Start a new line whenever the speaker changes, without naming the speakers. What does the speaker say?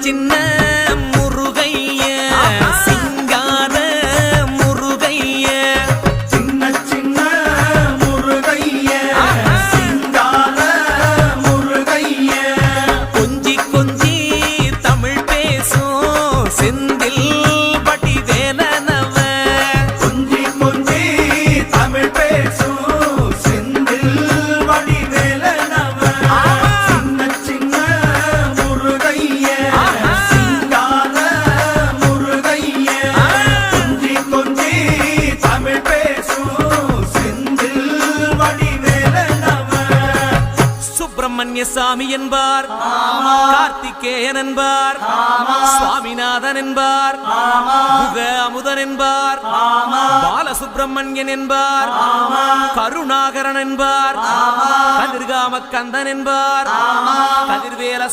சின்ன முருகைய சிங்கார முருகைய
சின்ன சின்ன முருகைய சிங்கார முருகைய
கொஞ்சி கொஞ்சி தமிழ் பேசும் செந்தில் பட்டி வேலனவ
கொஞ்சி கொஞ்சி தமிழ் பேசும் செந்தில் வடி வேலனவ சின்ன சின்ன முருகைய சிங்கார முருகைய கொஞ்சி கொஞ்சி தமிழ் பேசும் செந்தில் வடி வேலனவ
சுப்பிரமணிய சாமி என்பார், கார்த்திகேயன் என்பார், சுவாமிநாதன் என்பார், முக அமுதன் என்பார், பாலசுப்பிரமணியன் என்பார், கருணாகரன் என்பார், கதிர்காம கந்தன் என்பார், கதிர்வேல